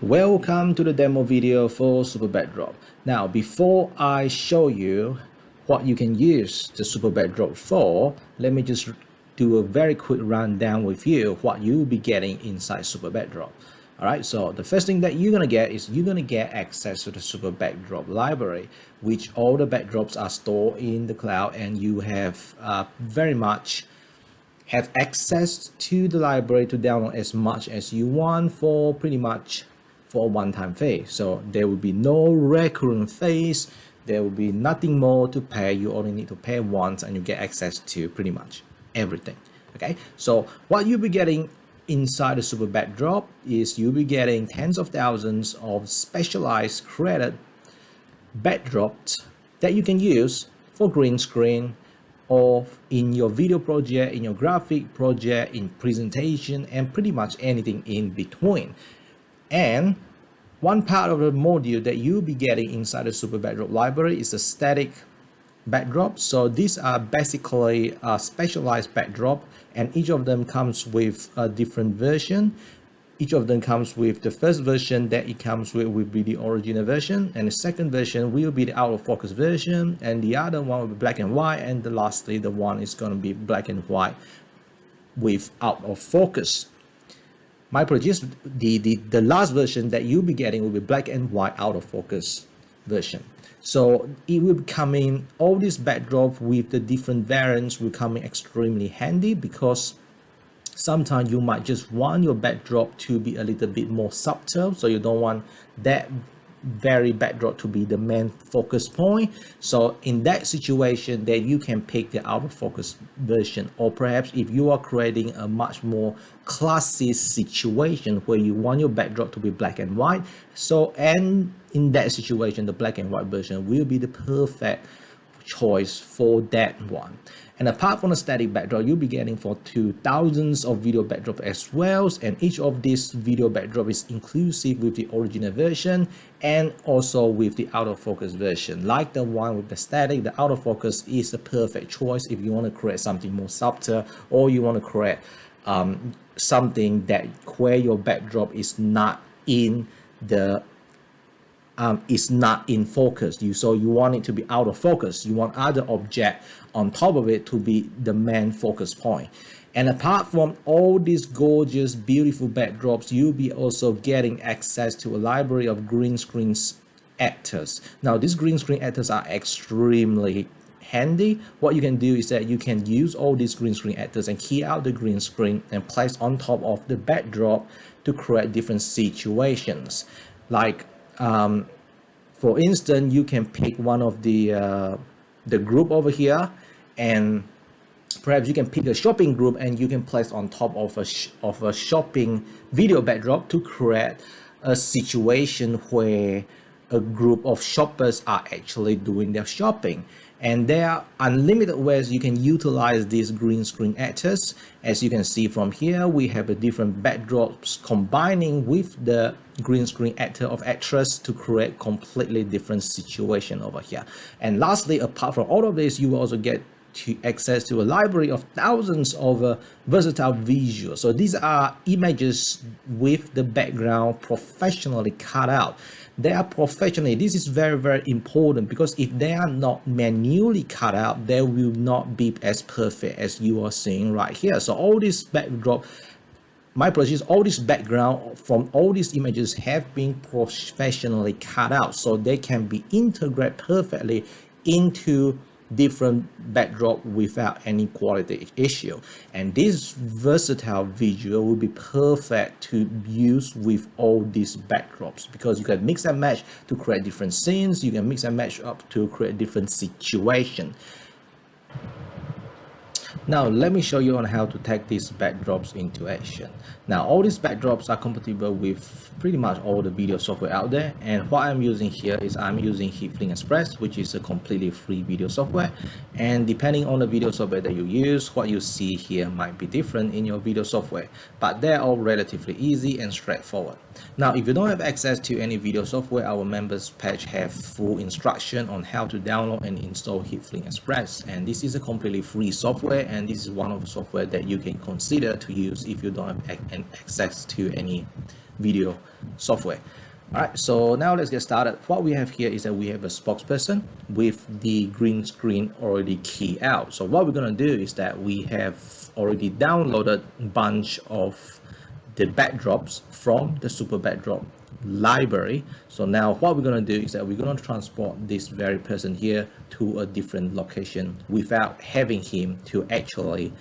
Welcome to the demo video for SuperBackdrop. Now, before I show you what you can use the SuperBackdrop for, let me just do a very quick rundown with you what you'll be getting inside SuperBackdrop. Alright, so the first thing that you're going to get is you're going to get access to the SuperBackdrop library, which all the backdrops are stored in the cloud, and you have very much have access to the library to download as much as you want for pretty much for a one-time fee. So there will be no recurring fees, there will be nothing more to pay. You only need to pay once and you get access to pretty much everything. Okay, so what you'll be getting inside the SuperBackdrop is you'll be getting tens of thousands of specialized created backdrops that you can use for green screen, or in your video project, in your graphic project, in presentation, and pretty much anything in between. And one part of the module that you'll be getting inside the SuperBackdrop library is a static backdrop. So these are basically a specialized backdrop, and each of them comes with a different version. Each of them comes with the first version that it comes with will be the original version, and the second version will be the out of focus version, and the other one will be black and white, and lastly the one is going to be black and white with out of focus. My apologies, the last version that you'll be getting will be black and white out of focus version. So it will be coming, all these backdrops with the different variants will come in extremely handy, because sometimes you might just want your backdrop to be a little bit more subtle, so you don't want that very backdrop to be the main focus point. So in that situation, then you can pick the out of focus version, or perhaps if you are creating a much more classy situation where you want your backdrop to be black and white, so and in that situation the black and white version will be the perfect choice for that one. And apart from the static backdrop, you'll be getting for 2000s of video backdrop as well, and each of these video backdrop is inclusive with the original version and also with the out of focus version. Like the one with the static, the out of focus is the perfect choice if you want to create something more subtle, or you want to create something that where your backdrop is not in the is not in focus. So you want it to be out of focus. You want other object on top of it to be the main focus point. And apart from all these gorgeous, beautiful backdrops, you'll be also getting access to a library of green screen actors. Now, these green screen actors are extremely handy. What you can do is that you can use all these green screen actors and key out the green screen and place on top of the backdrop to create different situations. Like for instance, you can pick one of the group over here, and perhaps you can pick a shopping group and you can place on top of a shopping video backdrop to create a situation where a group of shoppers are actually doing their shopping. And there are unlimited ways you can utilize these green screen actors. As you can see from here, we have a different backdrops combining with the green screen actor of actress to create completely different situation over here. And lastly, apart from all of this, you will also get access to a library of thousands of versatile visuals. So these are images with the background professionally cut out. They are professionally, this is very, very important, because if they are not manually cut out, they will not be as perfect as you are seeing right here. So all this backdrop, my apologies, all this background from all these images have been professionally cut out, so they can be integrated perfectly into different backdrop without any quality issue. And this versatile visual will be perfect to use with all these backdrops, because you can mix and match to create different scenes, you can mix and match up to create different situations. Now let me show you on how to take these backdrops into action. Now all these backdrops are compatible with pretty much all the video software out there, and what I'm using here is I'm using Heatflink Express, which is a completely free video software. And depending on the video software that you use, what you see here might be different in your video software, but they're all relatively easy and straightforward. Now if you don't have access to any video software, our members page have full instruction on how to download and install Heatflink Express, and this is a completely free software and this is one of the software that you can consider to use if you don't have access to any video software. All right, so now let's get started. What we have here is that we have a spokesperson with the green screen already keyed out. So what we're going to do is that we have already downloaded a bunch of the backdrops from the SuperBackdrop library. So now what we're going to do is that we're going to transport this very person here to a different location without having him to actually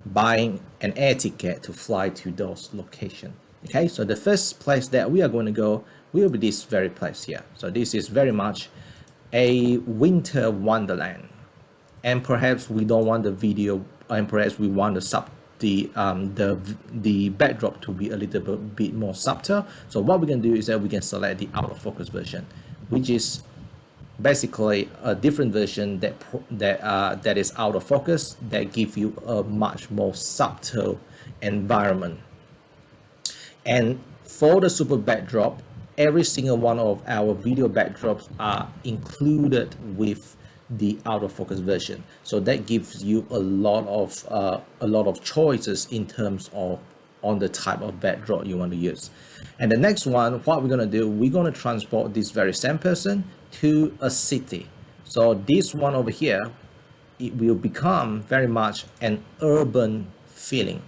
buying an air ticket to fly to those locations. Okay, so the first place that we are going to go will be this very place here. So this is very much a winter wonderland, and perhaps we don't want the video, and perhaps we want the backdrop to be a little bit more subtle. So what we can do is that we can select the out of focus version, which is basically a different version that is out of focus, that give you a much more subtle environment. And for the SuperBackdrop, every single one of our video backdrops are included with the out of focus version, so that gives you a lot of choices in terms of on the type of backdrop you want to use. And the next one, what we're going to do, we're going to transport this very same person to a city. So this one over here, it will become very much an urban feeling.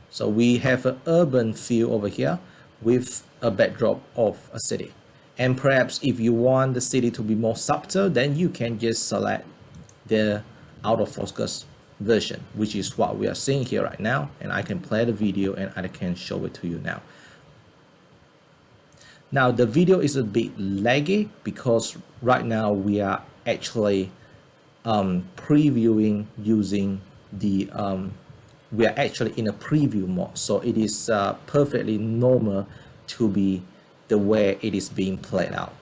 So we have an urban feel over here with a backdrop of a city. And perhaps if you want the city to be more subtle, then you can just select the out of focus version, which is what we are seeing here right now. And I can play the video and I can show it to you now. Now the video is a bit laggy because right now we are actually previewing using the we are actually in a preview mode, so it is perfectly normal to be the way it is being played out.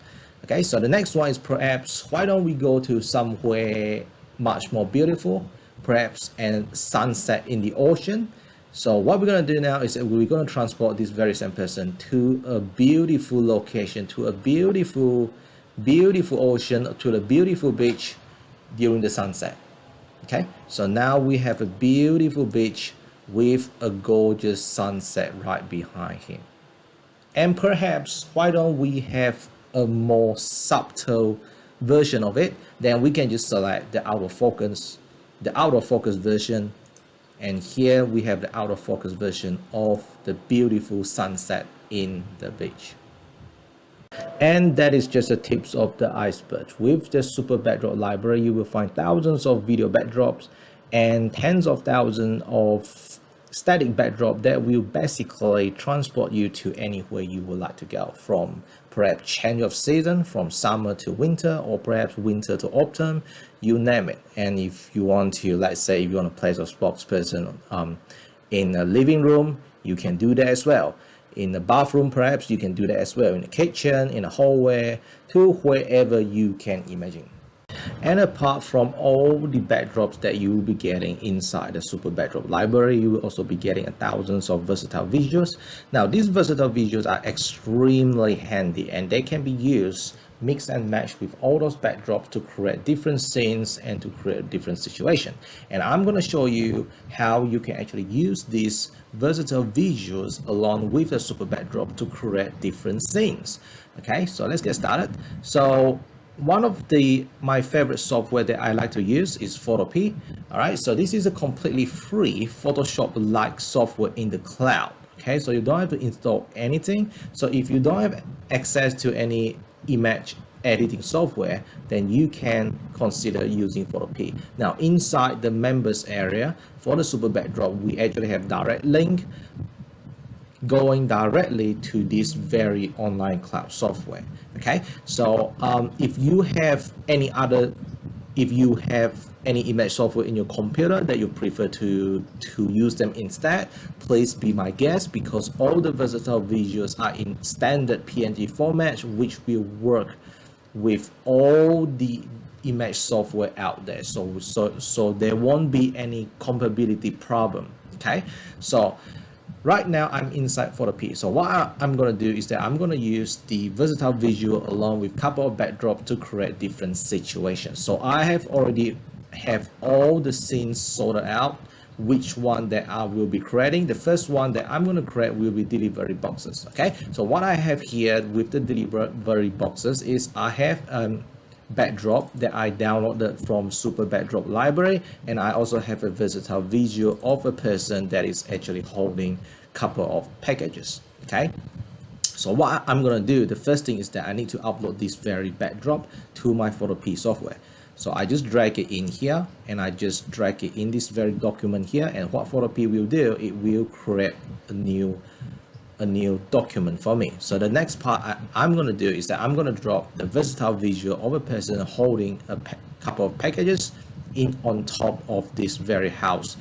Okay, so the next one is perhaps why don't we go to somewhere much more beautiful, perhaps a sunset in the ocean. So what we're going to do now is that we're going to transport this very same person to a beautiful location, to a beautiful ocean, to the beautiful beach during the sunset. Okay, so now we have a beautiful beach with a gorgeous sunset right behind him. And perhaps why don't we have a more subtle version of it? Then we can just select the out of focus version, and here we have the out of focus version of the beautiful sunset in the beach. And that is just the tips of the iceberg. With the SuperBackdrop library, you will find thousands of video backdrops and tens of thousands of static backdrop that will basically transport you to anywhere you would like to go, from perhaps change of season, from summer to winter, or perhaps winter to autumn, you name it. And if you want to, let's say if you want to place a spokesperson in a living room, you can do that as well. In the bathroom, perhaps you can do that as well. In the kitchen, in the hallway, to wherever you can imagine. And apart from all the backdrops that you will be getting inside the SuperBackdrop library, you will also be getting thousands of versatile visuals. Now, these versatile visuals are extremely handy, and they can be used mix and match with all those backdrops to create different scenes and to create different situations. And I'm going to show you how you can actually use these versatile visuals along with the SuperBackdrop to create different scenes. Okay, so let's get started. So one of my favorite software that I like to use is Photopea. All right, so this is a completely free Photoshop-like software in the cloud. Okay, so you don't have to install anything. So if you don't have access to any image editing software, then you can consider using Photopea. Now, inside the members area for the SuperBackdrop, we actually have direct link going directly to this very online cloud software. Okay, so if you have any image software in your computer that you prefer to use them instead, please be my guest, because all the versatile visuals are in standard PNG format, which will work with all the image software out there. So there won't be any compatibility problem. Okay, so right now I'm inside Photopea. So what I'm going to do is that I'm going to use the versatile visual along with a couple of backdrops to create different situations. So I have already have all the scenes sorted out which one that I will be creating. The first one that I'm going to create will be delivery boxes. Okay, so what I have here with the delivery boxes is I have backdrop that I downloaded from SuperBackdrop library, and I also have a versatile visual of a person that is actually holding a couple of packages. Okay, so what I'm going to do, the first thing is that I need to upload this very backdrop to my Photopea software. So I just drag it in here, and I just drag it in this very document here, and what Photopea will do, it will create a new document for me. So the next part I'm going to do is that I'm going to drop the versatile visual of a person holding a couple of packages on top of this very house,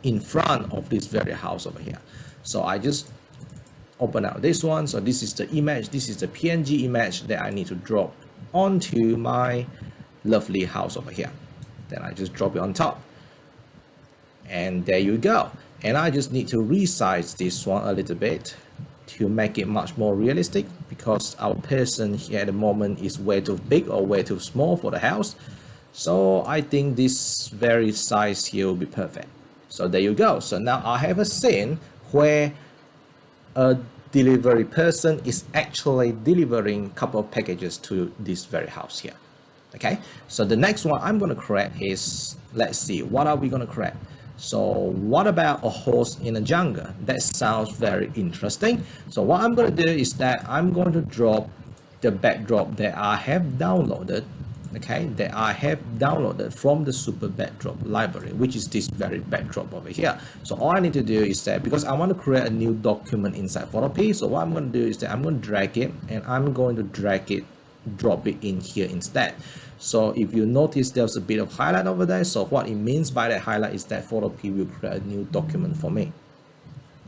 in front of this very house over here. So I just open out this one. So this is the image, this is the PNG image that I need to drop onto my lovely house over here. Then I just drop it on top, and there you go. And I just need to resize this one a little bit to make it much more realistic, because our person here at the moment is way too big or way too small for the house. So I think this very size here will be perfect. So there you go. So now I have a scene where a delivery person is actually delivering a couple of packages to this very house here. Okay, so the next one I'm going to create is, let's see, what are we going to create? So what about a horse in a jungle? That sounds very interesting. So what I'm going to do is that I'm going to drop the backdrop that I have downloaded, okay, that I have downloaded from the SuperBackdrop library, which is this very backdrop over here. So all I need to do is that, because I want to create a new document inside Photopea, so what I'm going to do is that I'm going to drag it, and I'm going to drop it in here instead. So if you notice, there's a bit of highlight over there. So what it means by that highlight is that Photopea will create a new document for me.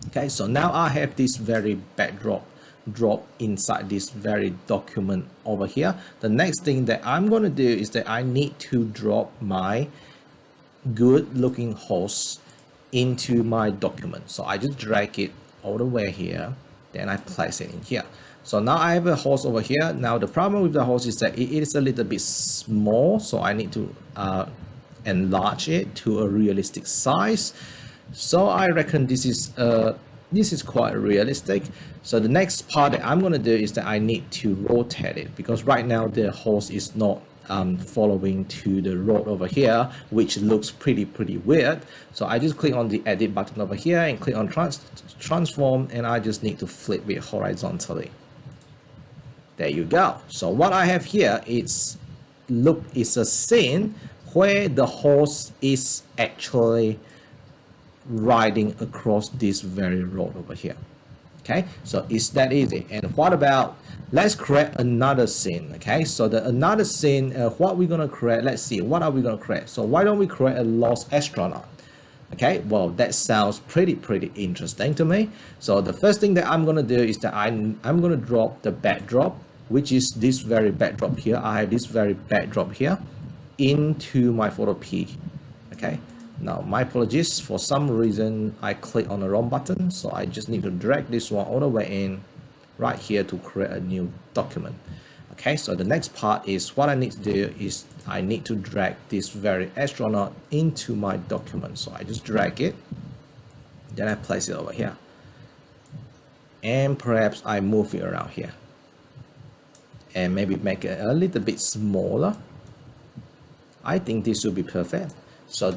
Okay, so now I have this very backdrop drop inside this very document over here. The next thing that I'm going to do is that I need to drop my good looking horse into my document. So I just drag it all the way here, then I place it in here. So now I have a horse over here. Now the problem with the horse is that it is a little bit small, so I need to enlarge it to a realistic size. So I reckon this is quite realistic. So the next part that I'm going to do is that I need to rotate it, because right now the horse is not following to the road over here, which looks pretty weird. So I just click on the edit button over here and click on transform, and I just need to flip it horizontally. There you go. So what I have here is a scene where the horse is actually riding across this very road over here. Okay, so it's that easy. And what about, let's create another scene. Okay, so another scene, what we're gonna create, let's see, what are we gonna create? So why don't we create a lost astronaut? Okay, well, that sounds pretty interesting to me. So the first thing that I'm gonna do is that I'm gonna drop the backdrop, which is this very backdrop here. I have this very backdrop here into my Photopea. Okay, now my apologies, for some reason I clicked on the wrong button, so I just need to drag this one all the way in right here to create a new document. Okay, so the next part is, what I need to do is I need to drag this very astronaut into my document. So I just drag it, then I place it over here, and perhaps I move it around here, and maybe make it a little bit smaller. I think this will be perfect. So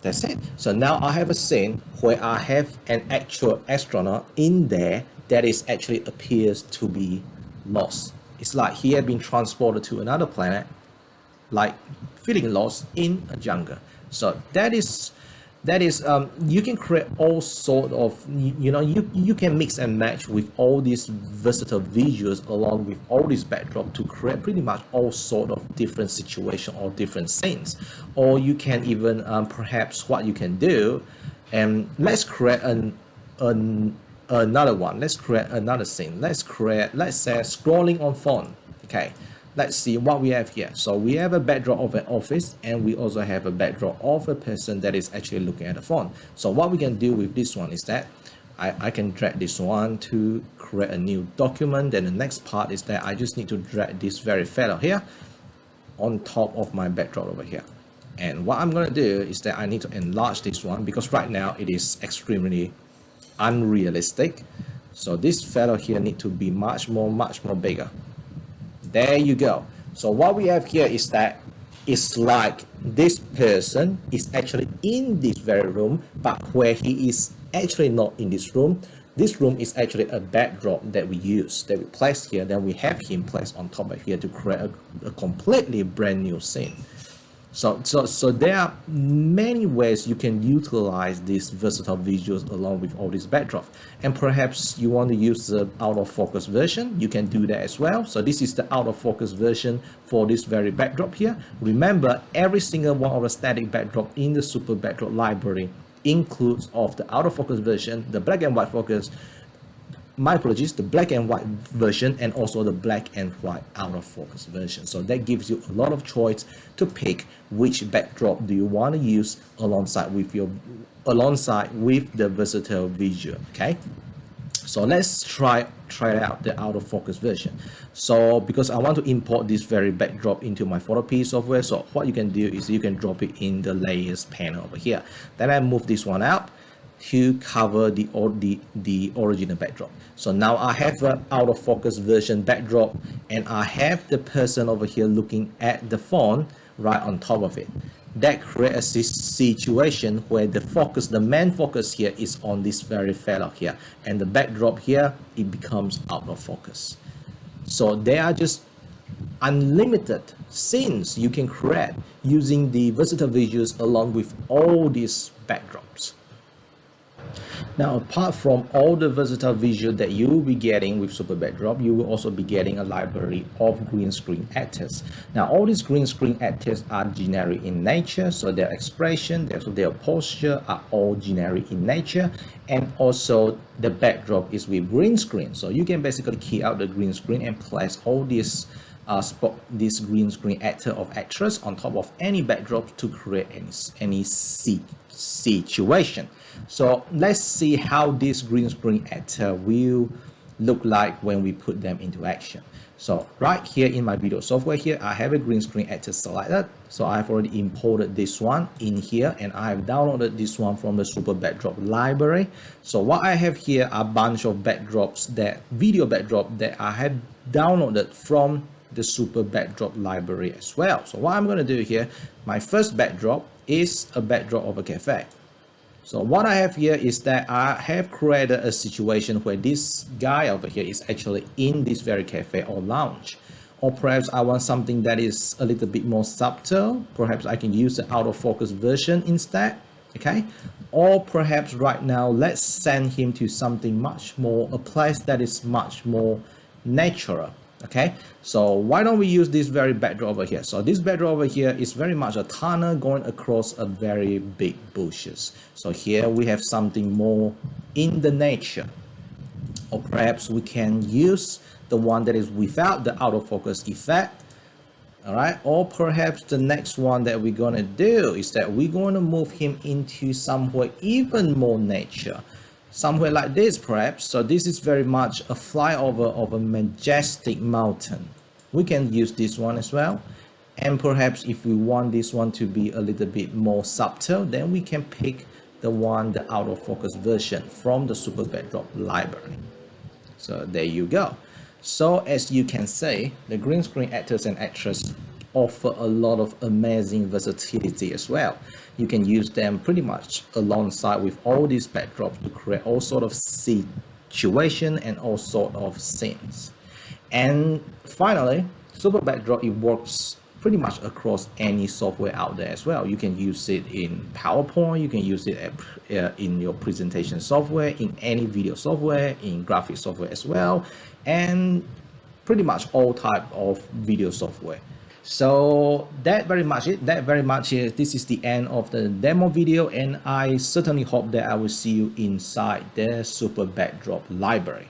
that's it. So now I have a scene where I have an actual astronaut in there that is actually appears to be lost. It's like he had been transported to another planet, like feeling lost in a jungle. So that is you can create all sort of, you can mix and match with all these versatile visuals along with all these backdrop to create pretty much all sort of different situation or different scenes. Or you can even perhaps what you can do, and let's create another one. Let's create another scene. Let's say scrolling on phone. Okay, let's see what we have here. So we have a backdrop of an office, and we also have a backdrop of a person that is actually looking at the phone. So what we can do with this one is that I can drag this one to create a new document. Then the next part is that I just need to drag this very fellow here on top of my backdrop over here. And what I'm going to do is that I need to enlarge this one because right now it is extremely unrealistic. So this fellow here need to be much more bigger. There you go. So what we have here is that it's like this person is actually in this very room, but where he is actually not in this room. This room is actually a backdrop that we use, that we place here, then we have him placed on top of here to create a completely brand new scene. So there are many ways you can utilize these versatile visuals along with all these backdrops. And perhaps you want to use the out of focus version, you can do that as well. So this is the out of focus version for this very backdrop here. Remember, every single one of the static backdrop in the Super Backdrop library includes of the out of focus version, the black and white focus, my apologies, the black and white version, and also the black and white out of focus version. So that gives you a lot of choice to pick which backdrop do you want to use alongside with the versatile visual. Okay, so let's try out the out of focus version. So because I want to import this very backdrop into my Photopea software, so what you can do is you can drop it in the layers panel over here. Then I move this one out to cover the original backdrop. So now I have an out of focus version backdrop, and I have the person over here looking at the phone right on top of it. That creates a situation where the main focus here is on this very fellow here, and the backdrop here, it becomes out of focus. So there are just unlimited scenes you can create using the versatile visuals along with all these backdrops. Now, apart from all the versatile visual that you will be getting with Super Backdrop, you will also be getting a library of green screen actors. Now, all these green screen actors are generic in nature, so their expression, their posture are all generic in nature, and also the backdrop is with green screen. So you can basically key out the green screen and place all these this green screen actor or actress on top of any backdrop to create any situation. So let's see how this green screen actor will look like when we put them into action. So right here in my video software here, I have a green screen actor selected. So I've already imported this one in here, and I have downloaded this one from the Super Backdrop library. So what I have here are a bunch of backdrops, video backdrop that I have downloaded from the Super Backdrop library as well. So what I'm going to do here, my first backdrop is a backdrop of a cafe. So what I have here is that I have created a situation where this guy over here is actually in this very cafe or lounge. Or perhaps I want something that is a little bit more subtle. Perhaps I can use the out of focus version instead. Okay. Or perhaps right now, let's send him to something a place that is much more natural. Okay, so why don't we use this very backdrop over here? So this backdrop over here is very much a tunnel going across a very big bushes. So here we have something more in the nature. Or perhaps we can use the one that is without the out of focus effect. All right, or perhaps the next one that we're going to do is that we're going to move him into somewhere even more nature. Somewhere like this perhaps. So this is very much a flyover of a majestic mountain. We can use this one as well. And perhaps if we want this one to be a little bit more subtle, then we can pick the out of focus version from the Super Backdrop library. So there you go. So as you can see, the green screen actors and actresses offer a lot of amazing versatility as well. You can use them pretty much alongside with all these backdrops to create all sort of situation and all sort of scenes. And finally, Super Backdrop, it works pretty much across any software out there as well. You can use it in PowerPoint, you can use it in your presentation software, in any video software, in graphic software as well, and pretty much all type of video software. So that very much it. This is the end of the demo video, and I certainly hope that I will see you inside the Super Backdrop library.